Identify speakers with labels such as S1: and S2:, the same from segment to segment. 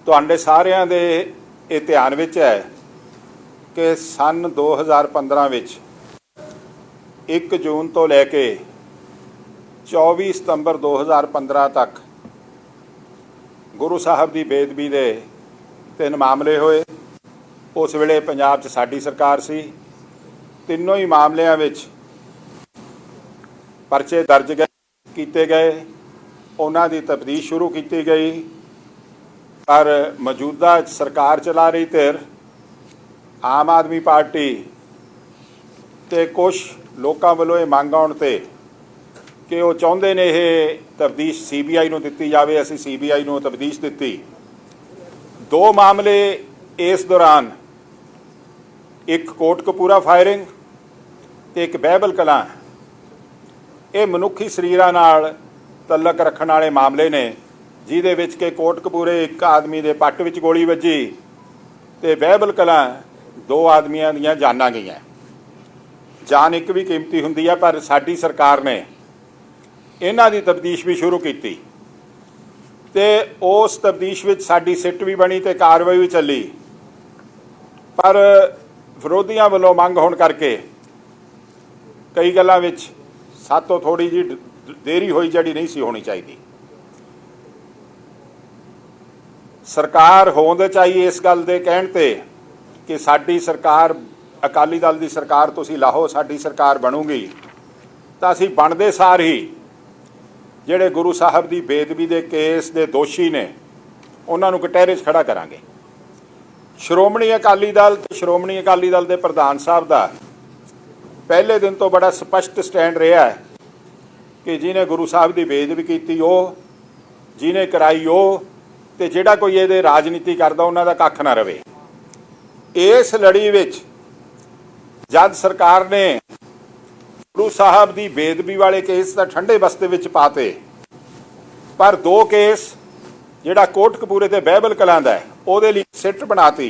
S1: ਤੁਹਾਡੇ ਸਾਰਿਆਂ ਦੇ ਇਹ ਧਿਆਨ ਵਿੱਚ ਹੈ ਕਿ ਸਨ 2015 ਵਿੱਚ 1 ਜੂਨ ਤੋਂ ਲੈ ਕੇ 24 ਸਤੰਬਰ 2015 ਤੱਕ ਗੁਰੂ ਸਾਹਿਬ ਦੀ ਬੇਅਦਬੀ ਦੇ 3 ਮਾਮਲੇ ਹੋਏ। उस वेले पंजाब 'च साडी सरकार सी। तीनों ही मामलों में परचे दर्ज किए गए, उन्हां दी तफ्तीश शुरू की गई, पर मौजूदा सरकार चला रही धिर आम आदमी पार्टी ते कुछ लोगों वालों ये मंग आउण ते कि वो चाहुंदे ने ये तफ्तीश CBI नूं दित्ती जावे। असीं CBI नूं तफ्तीश दित्ती। 2 मामले इस दौरान, एक कोटकपूरा फायरिंग ते एक बहबल कलां, ये मनुखी शरीरां नाल तलक रखण वाले मामले ने, जिहदे विच कि कोटकपूरे एक आदमी दे पट्ट विच गोली वजी ते बहबल कलां 2 आदमियां दीयां जानां गईयां। जान एक भी कीमती हुंदी है, पर साडी सरकार ने इन्हां दी तफ्तीश भी शुरू कीती ते उस तफ्तीश विच साडी सिट भी बनी ते कार्रवाई भी चली, पर विरोधियों वालों मंग होने करके कई गल्लां विच सातों थोड़ी जी देरी हुई जिहड़ी नहीं सी होनी चाहिए। सरकार होंदे चाहिए इस गल दे कहण ते कि साडी सरकार अकाली दल दी सरकार तुसीं लाहो, साडी सरकार बनूगी, तां असीं बनदे सार ही जिहड़े गुरु साहब दी बेदबी दे केस दे दोषी ने उन्हां नूं कटहरे 'च खड़ा करांगे। श्रोमणी अकाली दल ते श्रोमणी अकाली दल के प्रधान साहब का पहले दिन तो बड़ा स्पष्ट स्टैंड रहा है कि जिन्हें गुरु साहब की बेदबी की जिन्हें कराई तो जिहड़ा कोई ये राजनीति करता उन्होंने कख ना रवे। इस लड़ी विच जद सरकार ने गुरु साहब की बेदबी वाले केस तो ठंडे बस्ते विच पाते, पर 2 केस जिहड़ा कोटकपूरे ते बहबल कलां दा है ਉਹਦੇ ਲਈ ਸਿੱਟ ਬਣਾਤੀ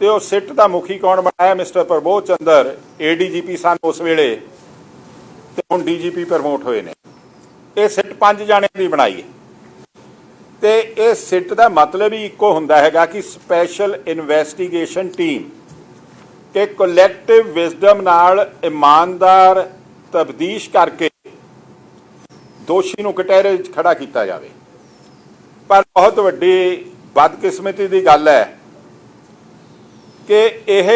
S1: ਤੇ ਉਹ ਸਿੱਟ ਦਾ ਮੁਖੀ ਕੌਣ ਬਣਾਇਆ? ਮਿਸਟਰ ਪ੍ਰਬੋਧ ਚੰਦਰ, ADGP ਸਨ ਉਸ ਵੇਲੇ ਤੇ ਹੁਣ DGP ਪ੍ਰਮੋਟ ਹੋਏ ਨੇ। ਇਹ ਸਿੱਟ 5 ਜਾਣਿਆਂ ਦੀ ਬਣਾਈ ਤੇ ਇਹ ਸਿੱਟ ਦਾ ਮਤਲਬ ਹੀ ਇੱਕੋ ਹੁੰਦਾ ਹੈਗਾ ਕਿ ਸਪੈਸ਼ਲ ਇਨਵੈਸਟੀਗੇਸ਼ਨ ਟੀਮ ਕਿ ਕਲੈਕਟਿਵ ਵਿਜ਼ਡਮ ਨਾਲ ਇਮਾਨਦਾਰ ਤਬਦੀਸ਼ ਕਰਕੇ ਦੋਸ਼ੀ ਨੂੰ ਕਟਹਿਰੇ 'ਚ ਖੜਾ ਕੀਤਾ ਜਾਵੇ। पर बहुत वड्डी बदकिस्मती की गल है कि यह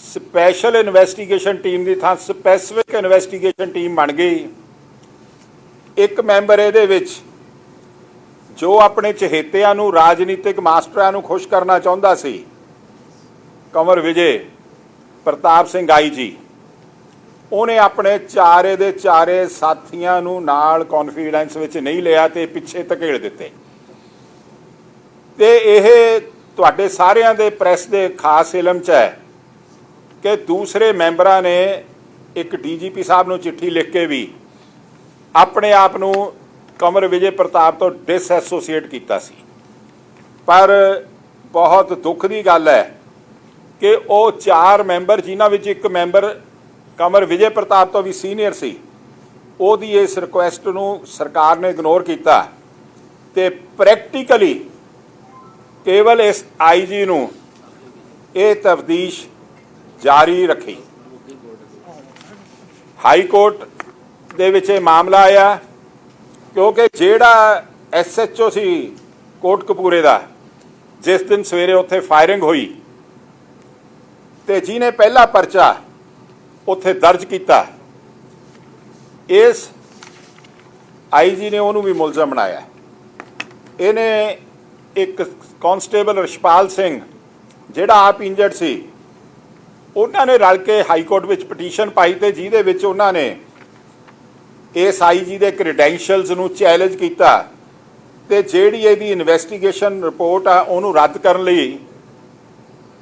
S1: स्पैशल इन्वैसटीगेशन टीम की थां स्पैसिफिक इन्वैसटीगेशन टीम बन गई। एक मैंबर ये जो अपने चहेतियां नूं राजनीतिक मास्टरां नूं खुश करना चाहुंदा सी, कंवर विजय प्रताप सिंह आई जी, उन्हें अपने चारे दे चारे साथियां नूं नाल कॉन्फिडेंस विच नहीं लिया ते पिछे धकेल दिते। ते यह तुहाडे सारियां दे प्रैस दे खास इलम च है कि दूसरे मैंबरां ने एक DGP साहब नूं चिट्ठी लिख के भी अपने आप नूं कंवर विजय प्रताप तो डिसएसोसीएट कीता सी। पर बहुत दुख की गल है कि वो 4 मैंबर जिन्हां विच एक मैंबर कंवर विजय प्रताप तो भी सीनियर सी, उहदी इस रिक्वेस्ट नूं सरकार ने इग्नोर किया ते प्रैक्टिकली केवल इस IG नूं ये तफ्तीश जारी रखी। हाई कोर्ट दे विच ये मामला आया क्योंकि जिहड़ा SHO सी कोटकपूरे दा, जिस दिन सवेरे उत्थे फायरिंग हुई ते जिन्हें पहला परचा उत्थे दर्ज किया, इस IG ने उन्होंने भी मुलजम बनाया। इन्हें एक कांस्टेबल रशपाल सिंह जिहड़ा आप इंजर्ड सी, उन्होंने रल के हाई कोर्ट विच पटीशन पाई ते जिहदे विच उन्होंने इस IG दे क्रेडेंशियल्स नूं चैलेंज किया ते जिहड़ी इहदी इन्वैसटीगेशन रिपोर्ट आ उहनूं रद्द करन लई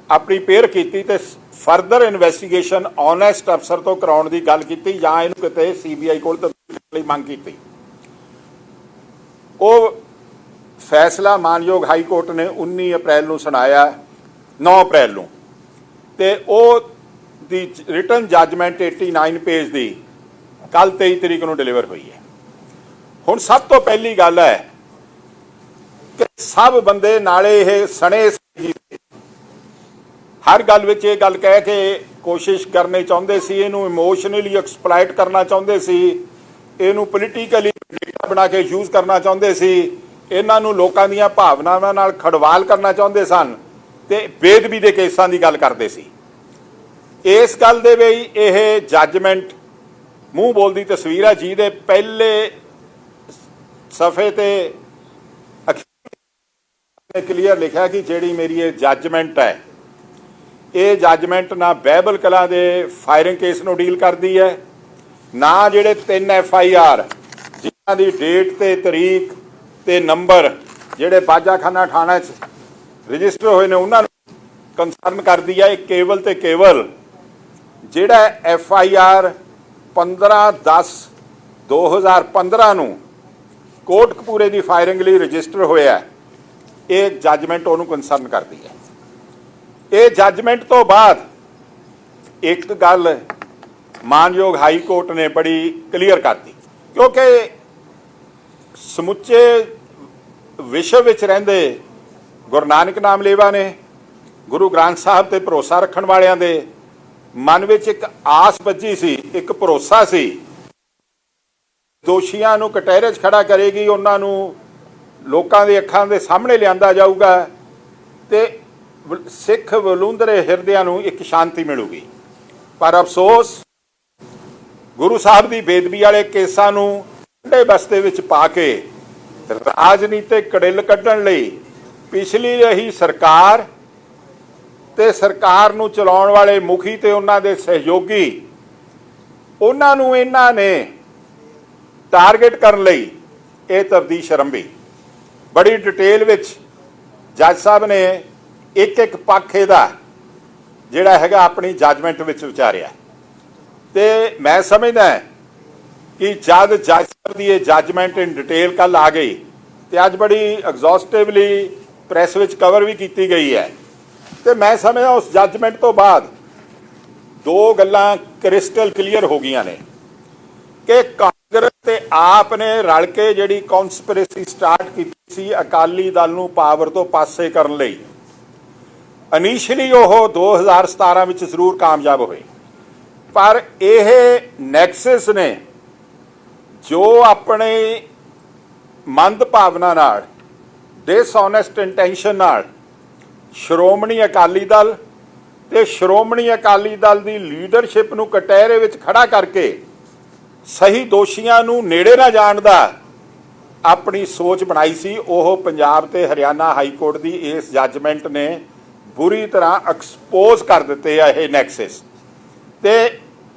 S1: अपनी पेयर कीती ते फर्दर इन्वैसटीगेशन ऑनेस्ट अफसर तो कराउण दी गल कीती जां इहनूं किते CBI कोल तब्दील लई मंग कीती। ਉਹ फैसला मानयोग हाई कोर्ट ने 19 अप्रैल ਨੂੰ सुनाया, 9 अप्रैल ਨੂੰ ਤੇ ਉਹ ਦੀ रिटन जजमेंट 89 पेज ਦੀ कल 23 तरीक ਨੂੰ डिलीवर हुई है। ਹੁਣ सब तो पहली गल है कि सब बंदे नाले ये सने जी हर गल विच ये गल कह के कोशिश करनी चाहते सी, इनू इमोशनली एक्सप्लाइट करना चाहते सी, इनू पोलिटिकली बना के यूज करना चाहते सी, इन्हों लोगों दी भावनावां नाल खड़वाल करना चाहते सन ते बेदबी के केसां की गल करते सी। इस गल दे वई यह जजमेंट मूँह बोलती तस्वीर है, जी दे पहले सफ़े ते क्लीयर लिखा कि जिहड़ी मेरी ये जजमेंट है, ये जजमेंट ना बहबल कलां दे फायरिंग केस नूं डील करती है, ना जिहड़े 3 FIR जिन्हां दी डेट ते तरीक ते नंबर जिहड़े बाजाखाना थाना रजिस्टर होए ने उन्हां नूं कंसर्न करती है। केवल ते केवल जिहड़ा FIR 15/10/2015 नूं कोटकपूरे की फायरिंग लई रजिस्टर होया, ये जजमेंट उन्होंने कंसर्न करती है। ये जजमेंट तो बाद एक गल मानयोग हाई कोर्ट ने बड़ी क्लीयर कर दी, क्योंकि समुचे विश्व विच रहिंदे गुरु नानक नाम लेवा ने गुरु ग्रंथ साहब ते भरोसा रखण वालियां दे मन विच एक आस बजी सी, एक भरोसा सी, दोषियां नूं कटहरे 'च खड़ा करेगी, उन्हां नूं लोकां दे अखां दे सामने लिआंदा जाऊगा ते सिख वलूंदरे हिरदियां नूं एक शांति मिलूगी। पर अफसोस गुरु साहब की बेदबी वाले केसां नूं ठंडे बस्ते विच पा के राजनीतिक कड़िल कड्ढण लई पिछली रही सरकार ते सरकार नूं चलाउण वाले मुखी ते उन्हां दे सहयोगी उन्हां नूं इन्हां ने टारगेट करन लई ये तफ्तीश आरंभी। बड़ी डिटेल विच जज साहब ने एक एक पक्ष इहदा जिहड़ा हैगा अपनी जजमेंट विच विचारिया, ते मैं समझदा कि जद जज साहब की जजमेंट इन डिटेल कल आ गई तो अज बड़ी एग्जॉस्टिवली प्रैस विच कवर भी की गई है, तो मैं समझदा उस जजमेंट तो बाद 2 गल्लां क्रिस्टल क्लीयर हो गई ने कि कांग्रेस ते आप ने रल के जिहड़ी कॉन्सपिरेसी स्टार्ट की सी अकाली दल नूं पावर तो पासे करन लई, इनिशियली वो 2017 में जरूर कामयाब हुए, पर यह नैक्सस ने जो अपने मंद भावना नाल डिसऑनेस्ट इंटेंशन नाल श्रोमणी अकाली दल ते श्रोमणी अकाली दल की लीडरशिप नूं कटहरे विच खड़ा करके सही दोषियां नूं नेड़े ना जाण दा अपनी सोच बनाई सी। ओह पंजाब ते हरियाणा हाई कोर्ट की इस जजमेंट ने बुरी तरह एक्सपोज कर दिते है ये नैक्सस, ते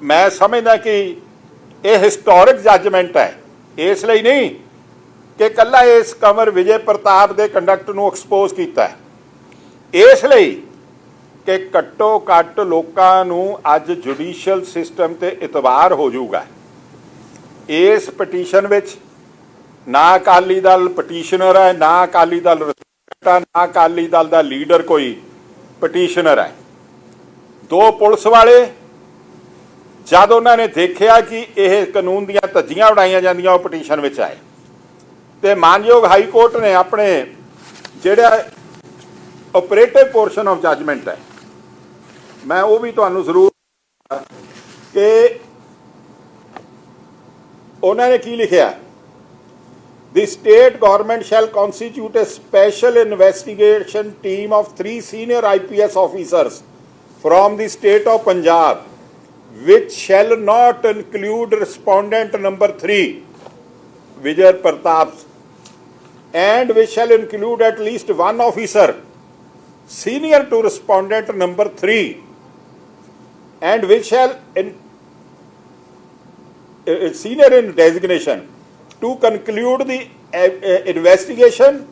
S1: मैं समझदा कि यह हिस्टोरिक जजमेंट है, इसलिए नहीं कि कला इस कंवर विजय प्रताप के कंडक्ट नूं एक्सपोज किया है, इसलिए कि घट्टो घट्ट लोकां नूं अज जुडिशियल सिस्टम ते इतबार हो जाऊगा। इस पटीशन विच ना अकाली दल पटीशनर है, ना अकाली दल रिस्पेक्ट है, ना अकाली दल का लीडर कोई पटीशनर है। 2 पुलिस वाले जब उन्होंने देखा कि यह कानून दियां धज्जियां उड़ाईयां जांदियां वो पटीशन विच आए, तो मानयोग हाई कोर्ट ने अपने जिहड़ा ऑपरेटिव पोर्शन ऑफ जजमेंट है, मैं वो भी तुहानूं जरूर कि उन्होंने की लिखा, The state government shall constitute a special investigation team of 3 senior IPS officers from the state of Punjab, which shall not include respondent number 3, Vijay Pratap, and which shall include at least 1 officer senior to respondent number 3, and which shall senior in designation to conclude the investigation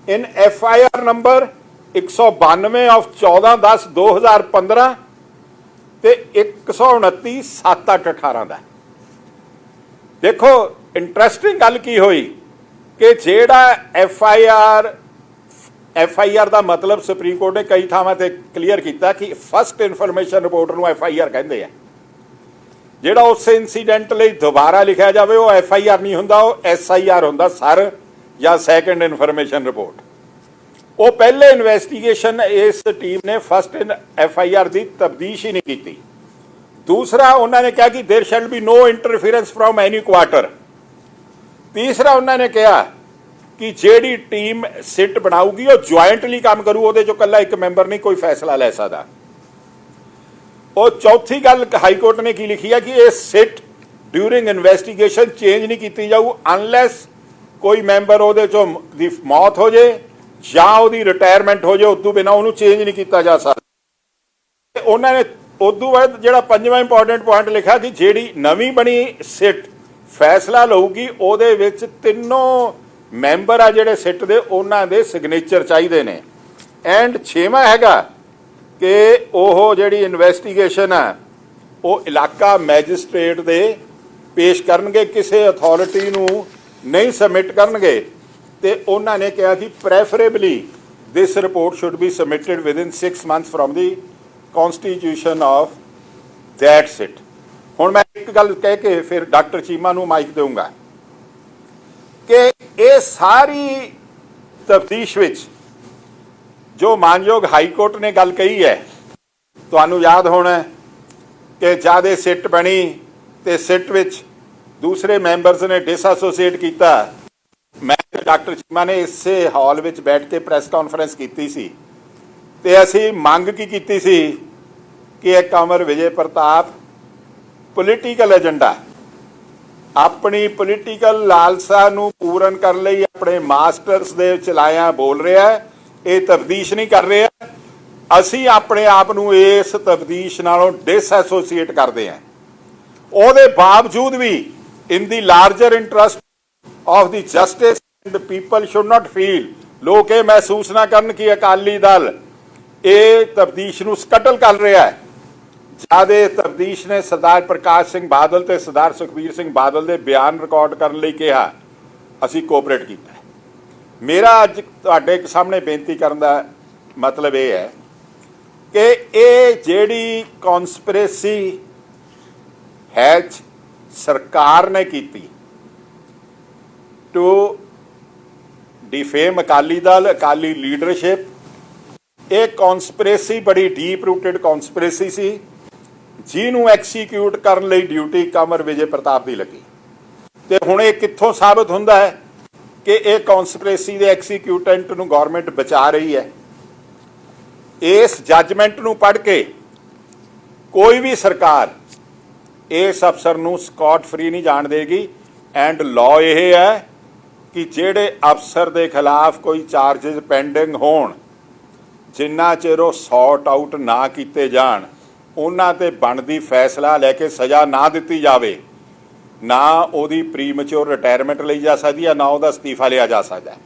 S1: in FIR number 192 of 14/10/2015 ਤੇ 129 7/8/18 ਦਾ। देखो interesting गल की हुई कि जेड़ा FIR का मतलब supreme court ने कई थावां ते क्लीयर किया कि फस्ट इन्फॉर्मेशन रिपोर्ट नूं FIR कहंदे आ। ਜਿਹੜਾ उस इंसीडेंट ਲਈ दोबारा लिखा जाए वो FIR नहीं हुंदा, वो SIR हुंदा सर या सैकेंड इन्फॉर्मेशन रिपोर्ट। वो पहले इन्वेस्टिगेशन इस टीम ने फर्स्ट FIR की तब्दीश ही नहीं की। दूसरा उन्होंने कहा कि there shall be no interference from any quarter. तीसरा उन्होंने कहा कि जेडी टीम सिट बनाऊगी और ज्वाइंटली काम करू, ਉਹਦੇ ਚੋਂ ਕੱਲਾ ਇੱਕ ਮੈਂਬਰ नहीं कोई फैसला ले सकता। और चौथी गल हाईकोर्ट ने की लिखी है कि ये सिट ड्यूरिंग इन्वेस्टिगेशन चेंज नहीं की जाऊ अनलैस कोई मैंबर ਉਹਦੇ ਚੋਂ ਦੀ मौत हो जाए ਜਾਂ ਉਹਦੀ रिटायरमेंट हो जाए, उदू बिना ਉਹਨੂੰ चेंज नहीं किया जा सकता। उन्होंने उदू बाद ਜਿਹੜਾ ਪੰਜਵਾਂ इंपॉर्टेंट पॉइंट लिखा कि ਜਿਹੜੀ ਨਵੀਂ बनी सिट फैसला लऊगी ਉਹਦੇ ਵਿੱਚ ਤਿੰਨੋਂ ਮੈਂਬਰ ਆ ਜਿਹੜੇ ਸਿੱਟ ਦੇ ਉਹਨਾਂ ਦੇ ਸਿਗਨੇਚਰ ਚਾਹੀਦੇ ਨੇ। ਐਂਡ ਛੇਵਾਂ ਹੈਗਾ ਕਿ ਉਹ ਜਿਹੜੀ ਇਨਵੈਸਟੀਗੇਸ਼ਨ ਆ ਉਹ ਇਲਾਕਾ ਮੈਜਿਸਟ੍ਰੇਟ ਦੇ ਪੇਸ਼ ਕਰਨਗੇ, ਕਿਸੇ ਅਥਾਰਟੀ ਨੂੰ ਨਹੀਂ ਸਬਮਿਟ ਕਰਨਗੇ। ਤੇ ਉਹਨਾਂ ਨੇ ਕਿਹਾ ਕਿ preferably this report should be submitted within 6 months from the constitution of that seat. ਹੁਣ ਮੈਂ ਇੱਕ ਗੱਲ ਕਹਿ ਕੇ ਫਿਰ ਡਾਕਟਰ ਚੀਮਾ ਨੂੰ ਮਾਈਕ ਦੇਵਾਂਗਾ ਕਿ ਇਹ ਸਾਰੀ ਤਫਤੀਸ਼ ਵਿੱਚ ਜੋ ਮਾਨਯੋਗ ਹਾਈ ਕੋਰਟ ਨੇ ਗੱਲ ਕਹੀ ਹੈ, ਤੁਹਾਨੂੰ ਯਾਦ ਹੋਣਾ ਕਿ ਜਦ ਇਹ ਸਿੱਟ ਬਣੀ ਤੇ ਸਿੱਟ ਵਿੱਚ ਦੂਸਰੇ ਮੈਂਬਰਸ ਨੇ ਡਿਸਐਸੋਸੀਏਟ ਕੀਤਾ। ਮੈਂ ਤੇ ਡਾਕਟਰ ਚੀਮਾ ਨੇ ਇਸੇ ਹਾਲ ਵਿੱਚ ਬੈਠ ਕੇ ਪ੍ਰੈਸ ਕਾਨਫਰੰਸ ਕੀਤੀ ਸੀ ਤੇ ਅਸੀਂ ਮੰਗ ਕੀ ਕੀਤੀ ਸੀ ਕਿ ਇਹ ਕੰਵਰ ਵਿਜੇ ਪ੍ਰਤਾਪ ਪੋਲੀਟੀਕਲ ਏਜੰਡਾ ਆਪਣੀ ਪੋਲੀਟੀਕਲ ਲਾਲਸਾ ਨੂੰ ਪੂਰਨ ਕਰਨ ਲਈ ਆਪਣੇ ਮਾਸਟਰਸ ਦੇ ਚਲਾਇਆ ਬੋਲ ਰਿਹਾ ਹੈ, ਇਹ ਤਫਤੀਸ਼ ਨਹੀਂ ਕਰ ਰਿਹਾ। ਅਸੀਂ ਆਪਣੇ ਆਪ ਨੂੰ ਇਸ ਤਫਤੀਸ਼ ਨਾਲੋਂ ਡਿਸਐਸੋਸੀਏਟ ਕਰਦੇ ਹਾਂ। ਉਹਦੇ ਬਾਵਜੂਦ ਵੀ ਇਨ ਦੀ larger interest of the justice and people should not feel, ਲੋਕ ਇਹ ਮਹਿਸੂਸ ਨਾ ਕਰਨ ਕਿ ਅਕਾਲੀ ਦਲ ਇਹ ਤਫਤੀਸ਼ ਨੂੰ ਸਕਟਲ ਕਰ ਰਿਹਾ ਹੈ। ਜਿਆਦੇ ਤਫਤੀਸ਼ ਨੇ ਸਰਦਾਰ ਪ੍ਰਕਾਸ਼ ਸਿੰਘ ਬਾਦਲ ਤੇ ਸਰਦਾਰ ਸੁਖਬੀਰ ਸਿੰਘ ਬਾਦਲ ਦੇ ਬਿਆਨ ਰਿਕਾਰਡ ਕਰਨ ਲਈ ਕਿਹਾ, ਅਸੀਂ ਕੋਆਪਰੇਟ ਕੀਤਾ। ਮੇਰਾ ਅੱਜ ਤੁਹਾਡੇ ਸਾਹਮਣੇ ਬੇਨਤੀ ਕਰਨ ਦਾ ਮਤਲਬ ਇਹ ਹੈ ਕਿ ਇਹ ਜਿਹੜੀ ਕਨਸਪੀਰੇਸੀ ਹੈ ਸਰਕਾਰ ਨੇ ਕੀਤੀ to defame Akali Dal, Akali leadership, ਇਹ ਕਨਸਪੀਰੇਸੀ ਬੜੀ ਡੀਪ ਰੂਟਡ ਕਨਸਪੀਰੇਸੀ ਸੀ ਜਿਹਨੂੰ ਐਕਸੀਕਿਊਟ ਕਰਨ ਲਈ ਡਿਊਟੀ ਕੰਵਰ ਵਿਜੇ ਪ੍ਰਤਾਪ ਦੀ ਲੱਗੀ। ਤੇ ਹੁਣ ਇਹ ਕਿੱਥੋਂ ਸਾਬਤ ਹੁੰਦਾ ਹੈ ਕਿ ਇਹ ਕਨਸਪੀਰੇਸੀ ਦੇ ਐਕਸੀਕਿਊਟੈਂਟ ਨੂੰ ਗਵਰਨਮੈਂਟ ਬਚਾ ਰਹੀ ਹੈ। ਇਸ ਜੱਜਮੈਂਟ ਨੂੰ ਪੜ੍ਹ ਕੇ ਕੋਈ ਵੀ ਸਰਕਾਰ ਇਸ ਅਫਸਰ ਨੂੰ ਸਕਾਟ ਫਰੀ ਨਹੀਂ ਜਾਣ ਦੇਗੀ। ਐਂਡ ਲਾਅ ਇਹ ਹੈ ਕਿ ਜਿਹੜੇ ਅਫਸਰ ਦੇ ਖਿਲਾਫ ਕੋਈ ਚਾਰजेस ਪੈਂਡਿੰਗ ਹੋਣ, ਜਿੰਨਾ ਚਿਰ ਉਹ ਸੌਟ ਆਊਟ ਨਾ ਕੀਤੇ ਜਾਣ, ਉਹਨਾਂ ਤੇ ਬਣਦੀ ਫੈਸਲਾ ਲੈ ਕੇ ਸਜ਼ਾ ਨਾ ਦਿੱਤੀ ਜਾਵੇ, ਨਾ ਉਹਦੀ ਪ੍ਰੀਮੈਚੁਰ ਰਿਟਾਇਰਮੈਂਟ ਲਈ ਜਾ ਸਕਦੀ ਹੈ, ਨਾ ਉਹਦਾ ਅਸਤੀਫਾ ਲਿਆ ਜਾ ਸਕਦਾ।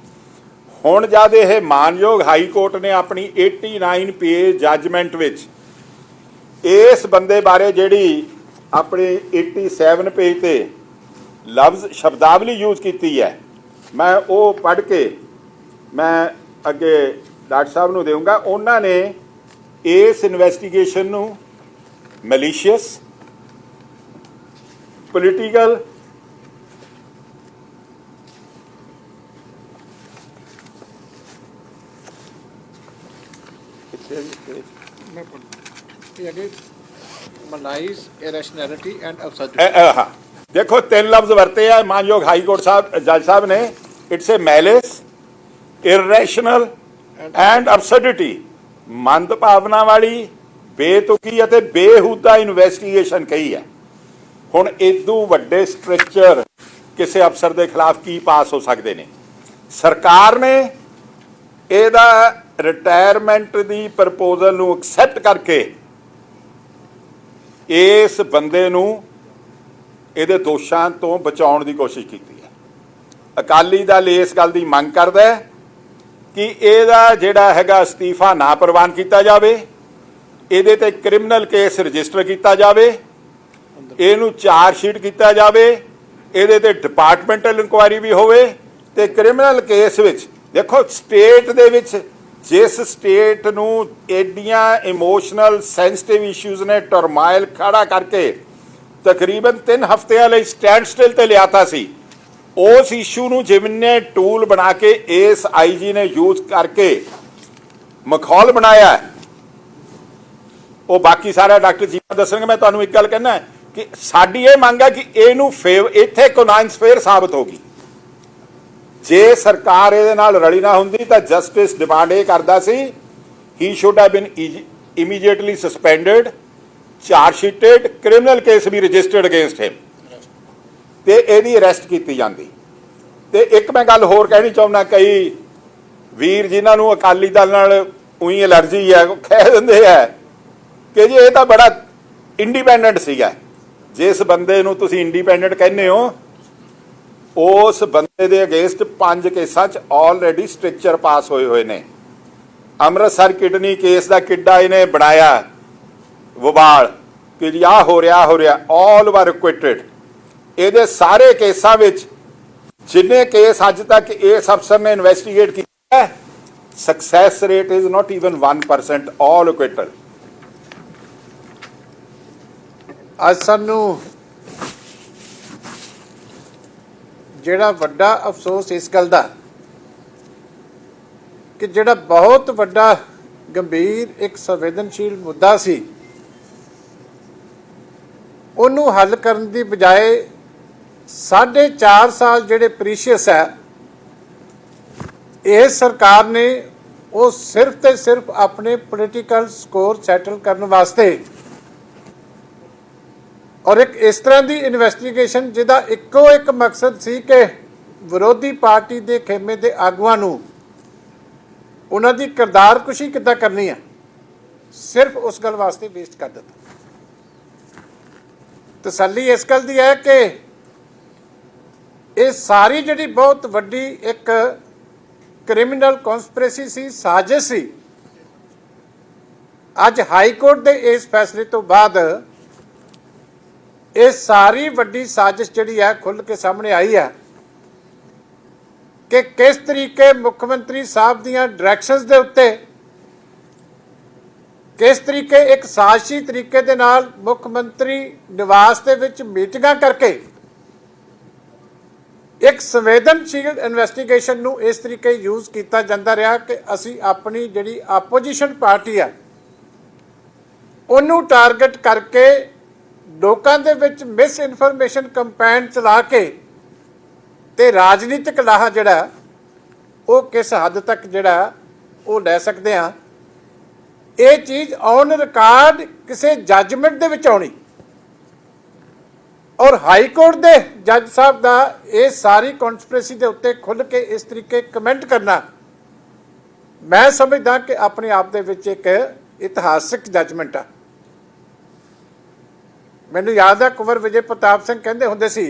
S1: ਹੁਣ ਜਦ ਇਹ ਮਾਨਯੋਗ ਹਾਈ ਕੋਰਟ ਨੇ ਆਪਣੀ 89 ਪੇਜ ਜੱਜਮੈਂਟ ਵਿੱਚ ਇਸ ਬੰਦੇ ਬਾਰੇ ਜਿਹੜੀ ਆਪਣੇ 87 ਪੇਜ ਤੇ ਲਫ਼ਜ਼ ਸ਼ਬਦਾਵਲੀ ਯੂਜ਼ ਕੀਤੀ ਹੈ, ਮੈਂ ਉਹ ਪੜ੍ਹ ਕੇ ਮੈਂ ਅੱਗੇ ਡਾਕਟਰ ਸਾਹਿਬ ਨੂੰ ਦੇਵਾਂਗਾ। ਉਹਨਾਂ ਨੇ ਇਸ ਇਨਵੈਸਟੀਗੇਸ਼ਨ ਨੂੰ ਮੈਲੀਸ਼ੀਅਸ, ਪੋਲੀਟੀਕਲ, देखो 3 लफ्ज वरते हैं मानयोग हाई कोर्ट साहब जज साहब ने। It's a malice, irrational and absurdity, मंदभावना वाली, बेतुकी ਅਤੇ बेहुदा इन्वेस्टिगेशन कही है। ਹੁਣ ਇਦੋਂ ਵੱਡੇ ਸਟ੍ਰਕਚਰ ਕਿਸੇ ਅਫਸਰ ਦੇ ਖਿਲਾਫ ਕੀ ਪਾਸ ਹੋ ਸਕਦੇ ਨੇ? ਸਰਕਾਰ ਨੇ ਇਹਦਾ ਰਿਟਾਇਰਮੈਂਟ ਦੀ ਪ੍ਰਪੋਜ਼ਲ ਨੂੰ ਐਕਸੈਪਟ ਕਰਕੇ ਇਸ ਬੰਦੇ ਨੂੰ ਇਹਦੇ ਦੋਸ਼ਾਂ ਤੋਂ ਬਚਾਉਣ ਦੀ ਕੋਸ਼ਿਸ਼ ਕੀਤੀ ਹੈ। ਅਕਾਲੀ ਦਲ ਇਸ ਗੱਲ ਦੀ ਮੰਗ ਕਰਦਾ ਹੈ ਕਿ ਇਹਦਾ ਜਿਹੜਾ ਹੈਗਾ ਅਸਤੀਫਾ ਨਾ ਪ੍ਰਵਾਨ ਕੀਤਾ ਜਾਵੇ, ਇਹਦੇ ਤੇ ਕ੍ਰਿਮੀਨਲ ਕੇਸ ਰਜਿਸਟਰ ਕੀਤਾ ਜਾਵੇ, ਇਹਨੂੰ ਚਾਰਜਸ਼ੀਟ ਕੀਤਾ ਜਾਵੇ, ਇਹਦੇ ਤੇ ਡਿਪਾਰਟਮੈਂਟਲ ਇਨਕੁਆਇਰੀ ਵੀ ਹੋਵੇ। ਤੇ ਕ੍ਰਿਮੀਨਲ ਕੇਸ ਵਿੱਚ ਦੇਖੋ ਸਟੇਟ ਦੇ ਵਿੱਚ ਜਿਸ ਸਟੇਟ ਨੂੰ ਐਡੀਆਂ ਇਮੋਸ਼ਨਲ ਸੈਂਸਿਟਿਵ ਇਸ਼ੂਜ਼ ਨੇ ਟਰਮਾਈਲ ਖੜਾ ਕਰਕੇ ਤਕਰੀਬਨ 3 ਹਫ਼ਤਿਆਂ ਲਈ ਸਟੈਂਡ ਸਟਿਲ ਤੇ ਲਿਆਤਾ ਸੀ, ਉਸ ਇਸ਼ੂ ਨੂੰ ਜਿਵੇਂ ਟੂਲ ਬਣਾ ਕੇ ਇਸ ਆਈਜੀ ਨੇ ਯੂਜ਼ ਕਰਕੇ ਮਖੌਲ ਬਣਾਇਆ ਹੈ। ਉਹ ਬਾਕੀ ਸਾਰਾ ਡਾਕਟਰ ਜੀਵਨ ਦੱਸਣਗੇ। ਮੈਂ ਤੁਹਾਨੂੰ ਇੱਕ ਗੱਲ ਕਹਿਣਾ ਕਿ ਸਾਡੀ ਇਹ ਮੰਗ ਹੈ ਕਿ ਇਹਨੂੰ ਇੱਥੇ ਕਨਵੈਂਸ ਫੇਅਰ ਸਾਬਤ ਹੋਗੀ। ਜੇ ਸਰਕਾਰ ਇਹਦੇ ਨਾਲ ਰਲੀ ਨਾ ਹੁੰਦੀ ਤਾਂ ਜਸਟਿਸ ਡਿਮਾਂਡ ਇਹ ਕਰਦਾ ਸੀ he should have been immediately suspended, chargesheeted, criminal case ਵੀ ਰਜਿਸਟਰਡ ਅਗੇਂਸਟ ਹਿਮ ਤੇ ਇਹਦੀ ਅਰੈਸਟ ਕੀਤੀ ਜਾਂਦੀ। ਤੇ ਇੱਕ ਮੈਂ ਗੱਲ ਹੋਰ ਕਹਿਣੀ ਚਾਹੁੰਦਾ, ਕਈ ਵੀਰ ਜਿਨ੍ਹਾਂ ਨੂੰ ਅਕਾਲੀ ਦਲ ਨਾਲ ਉਹੀ ਐਲਰਜੀ ਹੈ ਕਹਿ ਦਿੰਦੇ ਹੈ ਕਿ ਜੀ ਇਹ ਤਾਂ ਬੜਾ ਇੰਡੀਪੈਂਡੈਂਟ ਸੀਗਾ। ਜਿਸ ਬੰਦੇ ਨੂੰ ਤੁਸੀਂ ਇੰਡੀਪੈਂਡੈਂਟ ਕਹਿੰਦੇ ਹੋ ਉਸ ਬੰਦੇ ਦੇ ਅਗੇਂਸਟ 5 ਕੇਸਾਂ 'ਚ ਆਲਰੇਡੀ ਸਟ੍ਰਿਕਚਰ ਪਾਸ ਹੋਏ ਨੇ। ਅੰਮ੍ਰਿਤਸਰ ਕਿਡਨੀ ਕੇਸ ਦਾ ਕਿੱਡਾ ਇਹਨੇ ਬਣਾਇਆ ਵਬਾਲ ਕਿ ਜੀ ਆਹ ਹੋ ਰਿਹਾ, ਆਲ ਵਰ ਐਕੁਇਟਡ। ਇਹਦੇ ਸਾਰੇ ਕੇਸਾਂ ਵਿੱਚ ਜਿੰਨੇ ਕੇਸ ਅੱਜ ਤੱਕ ਇਸ ਅਫਸਰ ਨੇ ਇਨਵੈਸਟੀਗੇਟ ਕੀਤਾ, success rate is not even 1%, ਆਲ ਐਕੁਇਟਡ।
S2: ਅੱਜ ਸਾਨੂੰ ਜਿਹੜਾ ਵੱਡਾ ਅਫਸੋਸ ਇਸ ਗੱਲ ਦਾ ਕਿ ਜਿਹੜਾ ਬਹੁਤ ਵੱਡਾ ਗੰਭੀਰ ਇੱਕ ਸੰਵੇਦਨਸ਼ੀਲ ਮੁੱਦਾ ਸੀ ਉਹਨੂੰ ਹੱਲ ਕਰਨ ਦੀ ਬਜਾਏ 4.5 ਸਾਲ ਜਿਹੜੇ ਪ੍ਰੀਸ਼ੀਅਸ ਹੈ ਇਹ ਸਰਕਾਰ ਨੇ ਉਹ ਸਿਰਫ ਤੇ ਸਿਰਫ ਆਪਣੇ ਪੋਲੀਟੀਕਲ ਸਕੋਰ ਸੈਟਲ ਕਰਨ ਵਾਸਤੇ ਔਰ ਇੱਕ ਇਸ ਤਰ੍ਹਾਂ ਦੀ ਇਨਵੈਸਟੀਗੇਸ਼ਨ ਜਿਹਦਾ ਇੱਕੋ ਇੱਕ ਮਕਸਦ ਸੀ ਕਿ ਵਿਰੋਧੀ ਪਾਰਟੀ ਦੇ ਖੇਮੇ ਦੇ ਆਗੂਆਂ ਨੂੰ ਉਹਨਾਂ ਦੀ ਕਿਰਦਾਰਕੁਸ਼ੀ ਕਿੱਦਾਂ ਕਰਨੀ ਹੈ, ਸਿਰਫ ਉਸ ਗੱਲ ਵਾਸਤੇ ਵੇਸਟ ਕਰ ਦਿੱਤਾ। ਤਸੱਲੀ ਇਸ ਗੱਲ ਦੀ ਹੈ ਕਿ ਇਹ ਸਾਰੀ ਜਿਹੜੀ ਬਹੁਤ ਵੱਡੀ ਇੱਕ ਕ੍ਰਿਮੀਨਲ ਕਨਸਪੀਰੇਸੀ ਸੀ, ਸਾਜ਼ਿਸ਼ ਸੀ, ਅੱਜ ਹਾਈ ਕੋਰਟ ਦੇ ਇਸ ਫੈਸਲੇ ਤੋਂ ਬਾਅਦ ਇਹ ਸਾਰੀ ਵੱਡੀ ਸਾਜ਼ਿਸ਼ ਜਿਹੜੀ ਹੈ ਖੁੱਲ੍ਹ ਕੇ ਸਾਹਮਣੇ ਆਈ ਹੈ ਕਿ ਕਿਸ ਤਰੀਕੇ ਮੁੱਖ ਮੰਤਰੀ ਸਾਹਿਬ ਦੀਆਂ ਡਾਇਰੈਕਸ਼ਨਸ ਦੇ ਉੱਤੇ ਕਿਸ ਤਰੀਕੇ ਇੱਕ ਸਾਜ਼ਿਸ਼ੀ ਤਰੀਕੇ ਦੇ ਨਾਲ ਮੁੱਖ ਮੰਤਰੀ ਨਿਵਾਸ ਦੇ ਵਿੱਚ ਮੀਟਿੰਗਾਂ ਕਰਕੇ ਇੱਕ ਸੰਵੇਦਨਸ਼ੀਲ ਇਨਵੈਸਟੀਗੇਸ਼ਨ ਨੂੰ ਇਸ ਤਰੀਕੇ ਯੂਜ਼ ਕੀਤਾ ਜਾਂਦਾ ਰਿਹਾ ਕਿ ਅਸੀਂ ਆਪਣੀ ਜਿਹੜੀ ਆਪੋਜੀਸ਼ਨ ਪਾਰਟੀ ਆ ਉਹਨੂੰ ਟਾਰਗੇਟ ਕਰਕੇ ਲੋਕਾਂ ਦੇ ਵਿੱਚ ਮਿਸ ਇਨਫੋਰਮੇਸ਼ਨ ਕੰਪੇਨ ਚਲਾ ਕੇ ਤੇ ਰਾਜਨੀਤਿਕ ਲਾਹਾ ਜਿਹੜਾ ਉਹ ਕਿਸ ਹੱਦ ਤੱਕ ਜਿਹੜਾ ਉਹ ਲੈ ਸਕਦੇ ਆ, ਇਹ ਚੀਜ਼ ਔਨ ਰਿਕਾਰਡ ਕਿਸੇ ਜੱਜਮੈਂਟ ਦੇ ਵਿੱਚ ਆਉਣੀ ਔਰ ਹਾਈ ਕੋਰਟ ਦੇ ਜੱਜ ਸਾਹਿਬ ਦਾ ਇਹ ਸਾਰੀ ਕਨਸਪੀਰੇਸੀ ਦੇ ਉੱਤੇ ਖੁੱਲ੍ਹ ਕੇ ਇਸ ਤਰੀਕੇ ਕਮੈਂਟ ਕਰਨਾ, ਮੈਂ ਸਮਝਦਾ ਕਿ ਆਪਣੇ ਆਪ ਦੇ ਵਿੱਚ ਇੱਕ ਇਤਿਹਾਸਿਕ ਜੱਜਮੈਂਟ ਆ। ਮੈਨੂੰ ਯਾਦ ਹੈ ਕੁੰਵਰ ਵਿਜੇ ਪ੍ਰਤਾਪ ਸਿੰਘ ਕਹਿੰਦੇ ਹੁੰਦੇ ਸੀ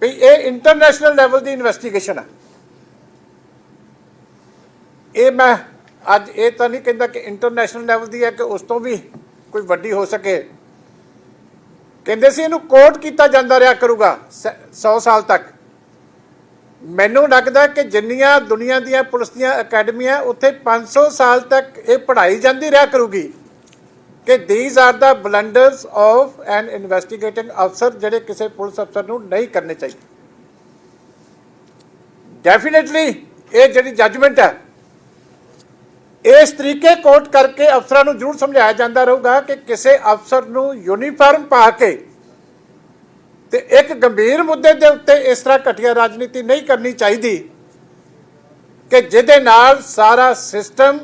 S2: ਵੀ ਇਹ ਇੰਟਰਨੈਸ਼ਨਲ ਲੈਵਲ ਦੀ ਇਨਵੈਸਟੀਗੇਸ਼ਨ ਆ। ਇਹ ਮੈਂ ਅੱਜ ਇਹ ਤਾਂ ਨਹੀਂ ਕਹਿੰਦਾ ਕਿ ਇੰਟਰਨੈਸ਼ਨਲ ਲੈਵਲ ਦੀ ਹੈ ਕਿ ਉਸ ਤੋਂ ਵੀ ਕੋਈ ਵੱਡੀ ਹੋ ਸਕੇ। ਕਹਿੰਦੇ ਸੀ ਇਹਨੂੰ ਕੋਰਟ ਕੀਤਾ ਜਾਂਦਾ ਰਿਹਾ ਕਰੂਗਾ 100 ਸਾਲ ਤੱਕ। ਮੈਨੂੰ ਲੱਗਦਾ ਕਿ ਜਿੰਨੀਆਂ ਦੁਨੀਆ ਦੀਆਂ ਪੁਲਿਸ ਦੀਆਂ ਅਕੈਡਮੀਆਂ ਉੱਥੇ 500 ਸਾਲ ਤੱਕ ਇਹ ਪੜ੍ਹਾਈ ਜਾਂਦੀ ਰਿਹਾ ਕਰੂਗੀ ਕਿ these are the blunders of an investigating officer ਜਿਹੜੇ ਕਿਸੇ ਪੁਲਿਸ ਅਫਸਰ ਨੂੰ ਨਹੀਂ ਕਰਨੇ ਚਾਹੀਦੇ। ਡੈਫੀਨੇਟਲੀ ਇਹ ਜਿਹੜੀ ਜੱਜਮੈਂਟ ਹੈ ਇਸ ਤਰੀਕੇ ਕੋਰਟ ਕਰਕੇ ਅਫਸਰਾਂ ਨੂੰ ਜ਼ਰੂਰ ਸਮਝਾਇਆ ਜਾਂਦਾ ਰਹੂਗਾ ਕਿ ਕਿਸੇ ਅਫਸਰ ਨੂੰ ਯੂਨੀਫਾਰਮ ਪਾ ਕੇ ਤੇ ਇੱਕ ਗੰਭੀਰ ਮੁੱਦੇ ਦੇ ਉੱਤੇ ਇਸ ਤਰ੍ਹਾਂ ਘਟੀਆ ਰਾਜਨੀਤੀ ਨਹੀਂ ਕਰਨੀ ਚਾਹੀਦੀ ਕਿ ਜਿਹਦੇ ਨਾਲ ਸਾਰਾ ਸਿਸਟਮ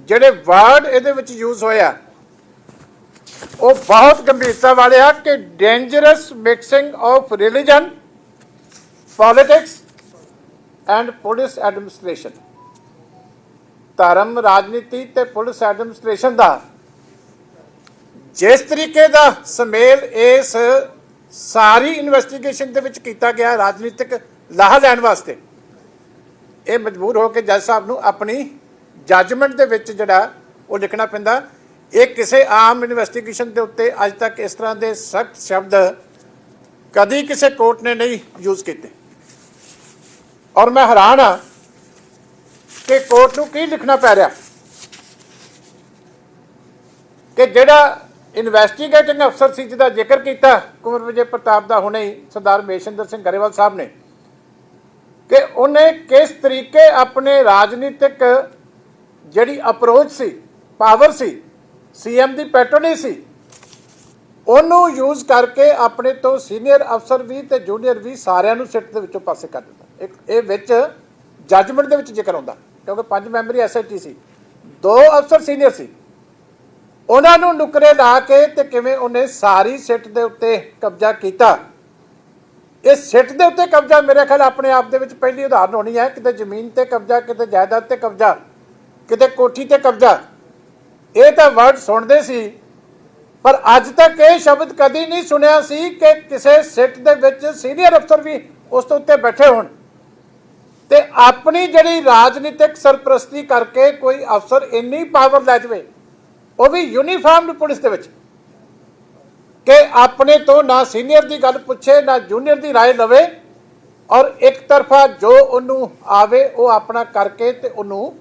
S2: ਜਿਹੜੇ ਵਰਡ ਇਹਦੇ ਵਿੱਚ ਯੂਜ਼ ਹੋਇਆ ਉਹ ਬਹੁਤ ਗੰਭੀਰਤਾ ਵਾਲੇ ਆ ਕਿ dangerous mixing of religion, politics and police administration. ਧਰਮ, ਰਾਜਨੀਤੀ ਤੇ ਪੁਲਿਸ ਐਡਮਿਨਿਸਟ੍ਰੇਸ਼ਨ ਦਾ ਜਿਸ ਤਰੀਕੇ ਦਾ ਸੁਮੇਲ ਇਸ ਸਾਰੀ ਇਨਵੈਸਟੀਗੇਸ਼ਨ ਦੇ ਵਿੱਚ ਕੀਤਾ ਗਿਆ ਰਾਜਨੀਤਿਕ ਲਾਹਾ ਲੈਣ ਵਾਸਤੇ, ਇਹ ਮਜਬੂਰ ਹੋ ਕੇ ਜੱਜ ਸਾਹਿਬ ਨੂੰ ਆਪਣੀ ਜੱਜਮੈਂਟ ਦੇ ਵਿੱਚ ਜਿਹੜਾ ਉਹ ਲਿਖਣਾ ਪੈਂਦਾ। ਇਹ ਕਿਸੇ ਆਮ ਇਨਵੈਸਟੀਗੇਸ਼ਨ ਦੇ ਉੱਤੇ ਅੱਜ ਤੱਕ ਇਸ ਤਰ੍ਹਾਂ ਦੇ ਸਖਤ ਸ਼ਬਦ ਕਦੀ ਕਿਸੇ ਕੋਰਟ ਨੇ ਨਹੀਂ ਯੂਜ਼ ਕੀਤੇ ਔਰ ਮੈਂ ਹੈਰਾਨ ਹਾਂ ਕਿ ਕੋਰਟ ਨੂੰ ਕੀ ਲਿਖਣਾ ਪੈ ਰਿਹਾ ਕਿ ਜਿਹੜਾ ਇਨਵੈਸਟੀਗੇਟਿੰਗ ਅਫਸਰ ਸੀ ਜਿਹਦਾ ਜ਼ਿਕਰ ਕੀਤਾ ਕੁੰਵਰ ਵਿਜੇ ਪ੍ਰਤਾਪ ਦਾ ਹੁਣੇ ਹੀ ਸਰਦਾਰ ਮਹੇਸ਼ਿੰਦਰ ਸਿੰਘ ਗਰੇਵਾਲ ਸਾਹਿਬ ਨੇ, कि उन्हें किस तरीके अपने राजनीतिक जिहड़ी अप्रोच सी, पावर सी, सीएम की पैट्रोनी सी, ਉਹਨੂੰ यूज करके अपने तो सीनियर अफसर भी तो जूनीयर भी सारिਆਂ ਨੂੰ ਸਿੱਟ ਦੇ ਵਿੱਚੋਂ ਪਾਸੇ ਕਰ ਦਿੱਤਾ। ਇੱਕ ਇਹ ਵਿੱਚ ਜੱਜਮੈਂਟ ਦੇ ਵਿੱਚ ਜ਼ਿਕਰ ਹੁੰਦਾ ਕਿਉਂਕਿ 5 ਮੈਂਬਰੀ ਐਸਆਈਟੀ ਸੀ, 2 ਅਫਸਰ ਸੀਨੀਅਰ ਸੀ, ਉਹਨਾਂ ਨੂੰ ਨੁਕਰੇ ਲਾ ਕੇ ਤੇ ਕਿਵੇਂ ਉਹਨੇ ਸਾਰੀ ਸਿੱਟ ਦੇ ਉੱਤੇ ਕਬਜ਼ਾ ਕੀਤਾ। ਇਸ ਸਿੱਟ ਦੇ ਉੱਤੇ ਕਬਜ਼ਾ ਮੇਰੇ ਖਿਆਲ ਆਪਣੇ ਆਪ ਦੇ ਵਿੱਚ ਪਹਿਲੀ ਉਦਾਹਰਨ ਹੋਣੀ ਹੈ, ਕਿਤੇ ਜ਼ਮੀਨ ਤੇ ਕਬਜ਼ਾ, ਕਿਤੇ ਜਾਇਦਾਦ ਤੇ ਕਬਜ਼ਾ, ਕਿਤੇ ਕੋਠੀ ਤੇ ਕਬਜ਼ਾ। ਇਹ ਤਾਂ ਵਰਡ ਸੁਣਦੇ ਸੀ, पर अज तक ये शब्द कभी नहीं सुनिया सी कि किसी सिट दे विच सीनियर अफसर भी उस उत्ते बैठे होण ते अपनी जिहड़ी राजनीतिक सरप्रस्ती करके कोई अफसर इन्नी पावर लै जाए, वो भी यूनीफार्म्ड पुलिस दे विच, कि अपने तो ना सीनियर की गल पुछे ना जूनीयर की राय लवे और एक तरफा जो उन्होंने आवे वो अपना करके ते उन्होंने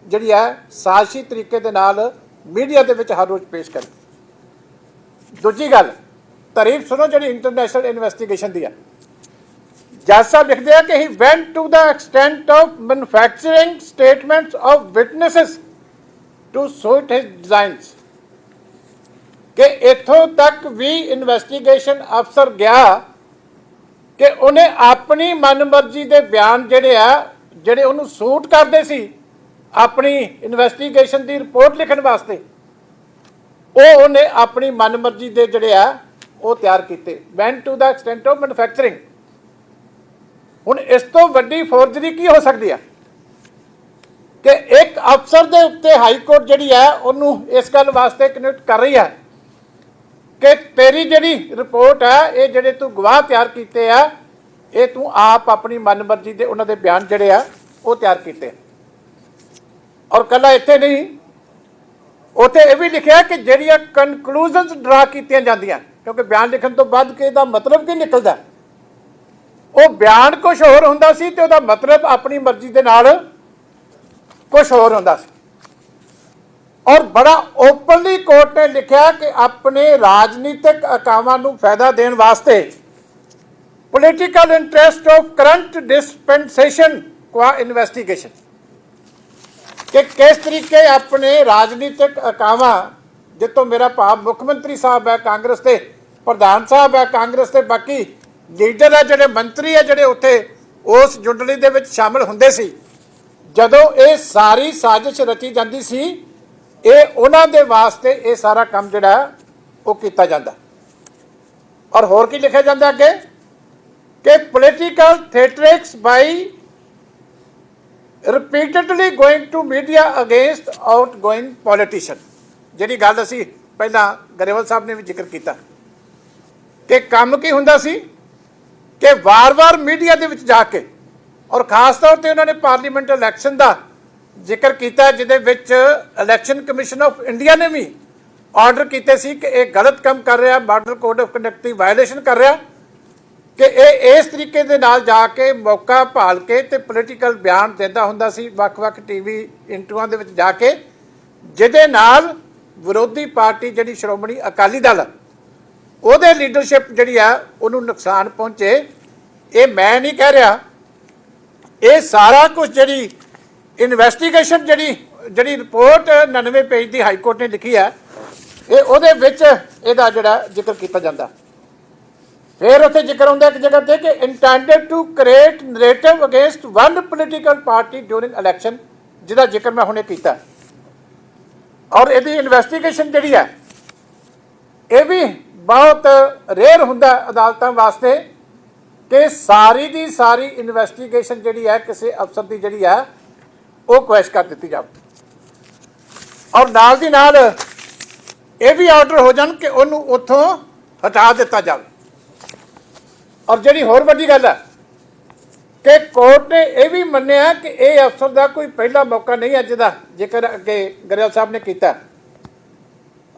S2: जिहड़ी है साजिशी तरीके दे नाल मीडिया दे विच हर रोज़ पेश करे। दूजी गल तारीफ सुनो जी इंटरनेशनल इन्वेस्टिगेशन दी है। जज साहब लिखते हैं कि he went to the extent of manufacturing statements of witnesses to suit his designs, कि इथों तक भी इन्वेस्टिगेशन अफसर गया कि उन्हें अपनी मनमर्जी के बयान जिहड़े आ जिहड़े उन्होंने सूट करते सी अपनी इन्वेस्टिगेशन की रिपोर्ट लिखण वास्ते, ਉਹ ਉਹਨੇ ਆਪਣੀ ਮਨਮਰਜ਼ੀ ਦੇ ਜਿਹੜੇ ਆ ਉਹ ਤਿਆਰ ਕੀਤੇ। Went to the extent of manufacturing. ਹੁਣ ਇਸ ਤੋਂ ਵੱਡੀ ਫੋਰਜਰੀ ਕੀ ਹੋ ਸਕਦੀ ਆ ਕਿ ਇੱਕ ਅਫਸਰ ਦੇ ਉੱਤੇ ਹਾਈ ਕੋਰਟ ਜਿਹੜੀ ਆ ਉਹਨੂੰ ਇਸ ਗੱਲ ਵਾਸਤੇ ਕਨੈਕਟ ਕਰ ਰਹੀ ਆ ਕਿ ਤੇਰੀ ਜਿਹੜੀ ਰਿਪੋਰਟ ਆ, ਇਹ ਜਿਹੜੇ ਤੂੰ ਗਵਾਹ ਤਿਆਰ ਕੀਤੇ ਆ, ਇਹ ਤੂੰ ਆਪ ਆਪਣੀ ਮਨਮਰਜ਼ੀ ਦੇ ਉਹਨਾਂ ਦੇ ਬਿਆਨ ਜਿਹੜੇ ਆ ਉਹ ਤਿਆਰ ਕੀਤੇ। ਔਰ ਕੱਲਾ ਇੱਥੇ ਨਹੀਂ, ਉੱਥੇ ਇਹ ਵੀ ਲਿਖਿਆ ਕਿ ਜਿਹੜੀਆਂ ਕਨਕਲੂਜਨਸ ਡਰਾ ਕੀਤੀਆਂ ਜਾਂਦੀਆਂ, ਕਿਉਂਕਿ ਬਿਆਨ ਲਿਖਣ ਤੋਂ ਬਾਅਦ ਕਿ ਇਹਦਾ ਮਤਲਬ ਕੀ ਨਿਕਲਦਾ, ਉਹ ਬਿਆਨ ਕੁਝ ਹੋਰ ਹੁੰਦਾ ਸੀ ਤੇ ਉਹਦਾ ਮਤਲਬ ਆਪਣੀ ਮਰਜ਼ੀ ਦੇ ਨਾਲ ਕੁਝ ਹੋਰ ਹੁੰਦਾ ਸੀ। ਔਰ ਬੜਾ ਓਪਨਲੀ ਕੋਰਟ ਨੇ ਲਿਖਿਆ ਕਿ ਆਪਣੇ ਰਾਜਨੀਤਿਕ ਅਕਾਵਾਂ ਨੂੰ ਫਾਇਦਾ ਦੇਣ ਵਾਸਤੇ political interest of current dispensation qua investigation, कि किस तरीके अपने राजनीतिक अकावां जितों मेरा भाव मुख मंत्री साहब है कांग्रेस के, प्रधान साहब है कांग्रेस के, बाकी लीडर है जिहड़े मंत्री है जिहड़े उत्थे उस जुंडली दे विच शामिल हुंदे सी, जदों ये सारी साजिश रची जाती सी, ये उन्हां दे वास्ते ये सारा काम जिहड़ा वो कीता जांदा। और होर की लिखिया जांदा अगे कि political rhetorics by repeatedly going to media against outgoing politician. जिहड़ी गल असीं पहलां गरेवाल साहब ने भी जिक्र किया कि काम की हुंदा सी कि वार-वार मीडिया दे विच जाके, और खास तौर पर उन्होंने पार्लीमेंट इलैक्शन का जिक्र किया जिहदे विच इलैक्शन कमिशन ऑफ इंडिया ने भी ऑर्डर किए सी कि यह गलत काम कर रहा, मॉडल कोड ऑफ कंडक्ट की वायलेशन कर रहा, कि इस तरीके दे नाल जाके मौका भाल के ते पोलीटिकल बयान दिंदा हुंदा सी वख-वख टीवी इंटरव्यूआं दे विच जाके, जिहदे नाल विरोधी पार्टी जिहड़ी श्रोमणी अकाली दल ਉਹਦੇ लीडरशिप जिहड़ी आ ਉਹਨੂੰ नुकसान पहुंचे। ये मैं नहीं कह रहा, ये सारा कुछ जिहड़ी इन्वेस्टिगेशन जिहड़ी रिपोर्ट 99 पेज की हाई कोर्ट ने लिखी है, ये ਉਹਦੇ ਵਿੱਚ ਇਹਦਾ ਜਿਹੜਾ ਜ਼ਿਕਰ ਕੀਤਾ ਜਾਂਦਾ। फिर उत्थे जिक्र होंदा एक जगह ते कि intended to create narrative against one political party during election, जिहदा जिक्र मैं हुणे कीता। और इहदी इन्वेस्टिगेशन जिहड़ी है ये भी बहुत रेयर हुंदा अदालतां वास्ते कि सारी दी सारी इन्वेस्टिगेशन जिहड़ी है किसी अफसर की जिहड़ी है वो क्वैश कर दी जाए और नाल दी नाल ये भी ऑर्डर हो जान कि उन्होंने उत्थों हटा दिता जाए। और जिहड़ी होर वड्डी गल है कि कोर्ट ने यह भी मन्निया कि यह अफसर का कोई पहला मौका नहीं है, जिहदा जिक्र अगे गरेवाल साहब ने किया।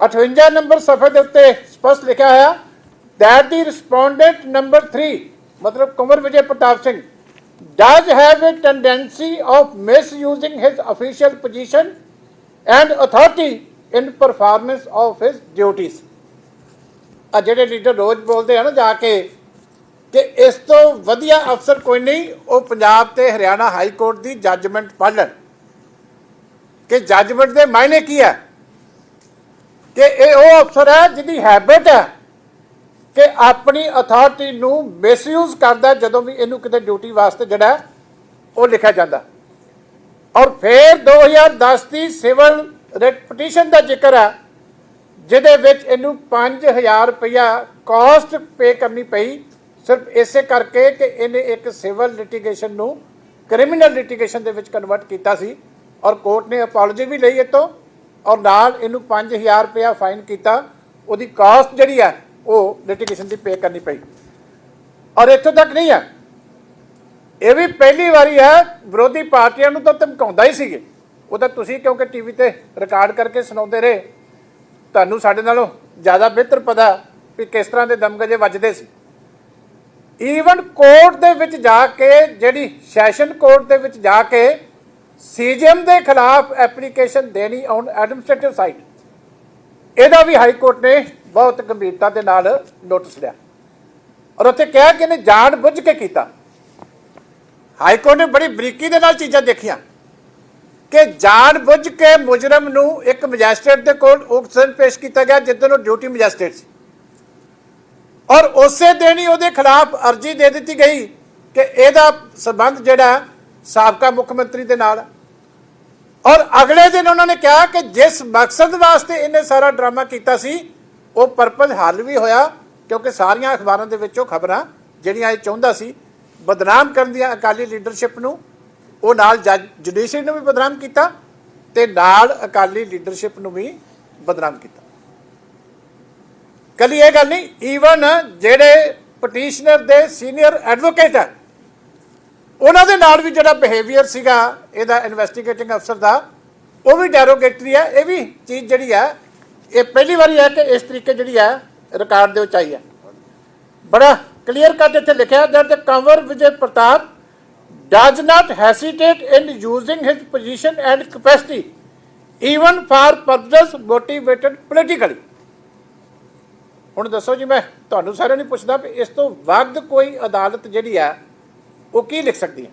S2: 58 नंबर सफ़े के उत्ते स्पष्ट लिखा है दैट दी रिस्पोंडेंट नंबर 3 मतलब Kunwar Vijay Pratap Singh does have a tendency of misusing his official position and authority in performance of his duties. जिहड़े लीडर रोज़ बोलते हैं ना जाके ਕਿ ਇਸ ਤੋਂ ਵਧੀਆ ਅਫਸਰ ਕੋਈ ਨਹੀਂ, ਉਹ ਪੰਜਾਬ ਤੇ ਹਰਿਆਣਾ ਹਾਈ ਕੋਰਟ ਦੀ ਜੱਜਮੈਂਟ ਪੜ੍ਹ ਲੈਣ ਕਿ ਜੱਜਮੈਂਟ ਦੇ ਮਾਇਨੇ ਕੀ ਹੈ। ਕਿ ਇਹ ਉਹ ਅਫਸਰ ਹੈ ਜਿਹਦੀ ਹੈਬਿਟ ਹੈ ਕਿ ਆਪਣੀ ਅਥਾਰਟੀ ਨੂੰ ਮਿਸਯੂਜ਼ ਕਰਦਾ ਜਦੋਂ ਵੀ ਇਹਨੂੰ ਕਿਤੇ ਡਿਊਟੀ ਵਾਸਤੇ ਜਿਹੜਾ ਉਹ ਲਿਖਿਆ ਜਾਂਦਾ। ਔਰ ਫਿਰ 2010 ਦੀ ਸਿਵਲ ਰਿਟ ਪਟੀਸ਼ਨ ਦਾ ਜ਼ਿਕਰ ਹੈ ਜਿਹਦੇ ਵਿੱਚ ਇਹਨੂੰ 5000 ਰੁਪਇਆ ਕਾਸਟ ਪੇ ਕਰਨੀ ਪਈ ਸਿਰਫ ਇਸੇ ਕਰਕੇ ਕਿ ਇਹਨੇ ਇੱਕ ਸਿਵਲ ਲਿਟੀਗੇਸ਼ਨ ਨੂੰ ਕ੍ਰਿਮੀਨਲ ਲਿਟੀਗੇਸ਼ਨ ਦੇ ਵਿੱਚ ਕਨਵਰਟ ਕੀਤਾ ਸੀ। ਔਰ ਕੋਰਟ ਨੇ ਅਪੋਲੋਜੀ ਵੀ ਲਈ ਇਹ ਤੋਂ, ਔਰ ਨਾਲ ਇਹਨੂੰ 5000 ਰੁਪਇਆ ਫਾਈਨ ਕੀਤਾ। ਉਹਦੀ ਕਾਸਟ ਜਿਹੜੀ ਹੈ ਉਹ ਲਿਟੀਗੇਸ਼ਨ ਦੀ ਪੇ ਕਰਨੀ ਪਈ। ਔਰ ਇੱਥੋਂ ਤੱਕ ਨਹੀਂ ਹੈ, ਇਹ ਵੀ ਪਹਿਲੀ ਵਾਰੀ ਹੈ ਵਿਰੋਧੀ ਪਾਰਟੀਆਂ ਨੂੰ ਤਾਂ ਧਮਕਾਉਂਦਾ ਹੀ ਸੀਗੇ। ਉਹ ਤਾਂ ਤੁਸੀਂ ਕਿਉਂਕਿ ਟੀਵੀ ਤੇ ਰਿਕਾਰਡ ਕਰਕੇ ਸੁਣਾਉਂਦੇ ਰਹੇ, ਤੁਹਾਨੂੰ ਸਾਡੇ ਨਾਲੋਂ ਜ਼ਿਆਦਾ ਬਿਹਤਰ ਪਤਾ ਵੀ ਕਿਸ ਤਰ੍ਹਾਂ ਦੇ ਦਮਗਜੇ ਵੱਜਦੇ ਸੀ। ਈਵਨ ਕੋਰਟ ਦੇ ਵਿੱਚ ਜਾ ਕੇ, ਜਿਹੜੀ ਸੈਸ਼ਨ ਕੋਰਟ ਦੇ ਵਿੱਚ ਜਾ ਕੇ ਸੀਜੀਐਮ ਦੇ ਖਿਲਾਫ ਐਪਲੀਕੇਸ਼ਨ ਦੇਣੀ ਔਨ ਐਡਮਿਨਿਸਟ੍ਰੇਟਿਵ ਸਾਈਡ, ਇਹਦਾ ਵੀ ਹਾਈ ਕੋਰਟ ਨੇ ਬਹੁਤ ਗੰਭੀਰਤਾ ਦੇ ਨਾਲ ਨੋਟਿਸ ਲਿਆ ਔਰ ਉੱਥੇ ਕਿਹਾ ਕਿ ਇਹਨੇ ਜਾਣ ਬੁੱਝ ਕੇ ਕੀਤਾ। ਹਾਈ ਕੋਰਟ ਨੇ ਬੜੀ ਬਰੀਕੀ ਦੇ ਨਾਲ ਚੀਜ਼ਾਂ ਦੇਖੀਆਂ ਕਿ ਜਾਣ ਬੁੱਝ ਕੇ ਮੁਜਰਮ ਨੂੰ ਇੱਕ ਮੈਜਿਸਟ੍ਰੇਟ ਦੇ ਕੋਲ ਉਸ ਦਿਨ ਪੇਸ਼ ਕੀਤਾ ਗਿਆ ਜਿੱਦਣ ਉਹ ਡਿਊਟੀ ਮੈਜਿਸਟ੍ਰੇਟ ਸੀ, ਔਰ ਉਸੇ ਦਿਨ ਹੀ ਉਹਦੇ ਖਿਲਾਫ ਅਰਜੀ ਦੇ ਦਿੱਤੀ ਗਈ ਕਿ ਇਹਦਾ ਸੰਬੰਧ ਜਿਹੜਾ ਸਾਬਕਾ ਮੁੱਖ ਮੰਤਰੀ ਦੇ ਨਾਲ। ਔਰ ਅਗਲੇ ਦਿਨ ਉਹਨਾਂ ਨੇ ਕਿਹਾ ਕਿ ਜਿਸ ਮਕਸਦ ਵਾਸਤੇ ਇਹਨੇ ਸਾਰਾ ਡਰਾਮਾ ਕੀਤਾ ਸੀ ਉਹ ਪਰਪਸ ਹੱਲ ਵੀ ਹੋਇਆ, ਕਿਉਂਕਿ ਸਾਰੀਆਂ ਅਖਬਾਰਾਂ ਦੇ ਵਿੱਚੋਂ ਖਬਰਾਂ ਜਿਹੜੀਆਂ ਇਹ ਚਾਹੁੰਦਾ ਸੀ ਬਦਨਾਮ ਕਰਨ ਦੀਆਂ ਅਕਾਲੀ ਲੀਡਰਸ਼ਿਪ ਨੂੰ, ਉਹ ਨਾਲ ਜੁਡੀਸ਼ਰੀ ਨੂੰ ਵੀ ਬਦਨਾਮ ਕੀਤਾ ਤੇ ਨਾਲ ਅਕਾਲੀ ਲੀਡਰਸ਼ਿਪ ਨੂੰ ਵੀ ਬਦਨਾਮ ਕੀਤਾ। ਕੱਲੀ ਇਹ ਗੱਲ ਨਹੀਂ, ਈਵਨ ਜਿਹੜੇ ਪਟੀਸ਼ਨਰ ਦੇ ਸੀਨੀਅਰ ਐਡਵੋਕੇਟ ਹੈ ਉਹਨਾਂ ਦੇ ਨਾਲ ਵੀ ਜਿਹੜਾ ਬਿਹੇਵੀਅਰ ਸੀਗਾ ਇਹਦਾ ਇਨਵੈਸਟੀਗੇਟਿੰਗ ਅਫਸਰ ਦਾ, ਉਹ ਵੀ ਡੈਰੋਗੇਟਰੀ ਹੈ। ਇਹ ਵੀ ਚੀਜ਼ ਜਿਹੜੀ ਹੈ ਇਹ ਪਹਿਲੀ ਵਾਰੀ ਹੈ ਕਿ ਇਸ ਤਰੀਕੇ ਜਿਹੜੀ ਹੈ ਰਿਕਾਰਡ ਦੇ ਵਿੱਚ ਆਈ ਹੈ। ਬੜਾ ਕਲੀਅਰ ਕੱਟ ਇੱਥੇ ਲਿਖਿਆ that the Kanwar Vijay Pratap does not hesitate in using his position and capacity even for purposes motivated politically। ਹੁਣ ਦੱਸੋ ਜੀ, ਮੈਂ ਤੁਹਾਨੂੰ ਸਾਰਿਆਂ ਨੂੰ ਪੁੱਛਦਾ ਵੀ ਇਸ ਤੋਂ ਵੱਧ ਕੋਈ ਅਦਾਲਤ ਜਿਹੜੀ ਹੈ ਉਹ ਕੀ ਲਿਖ ਸਕਦੀ ਹੈ?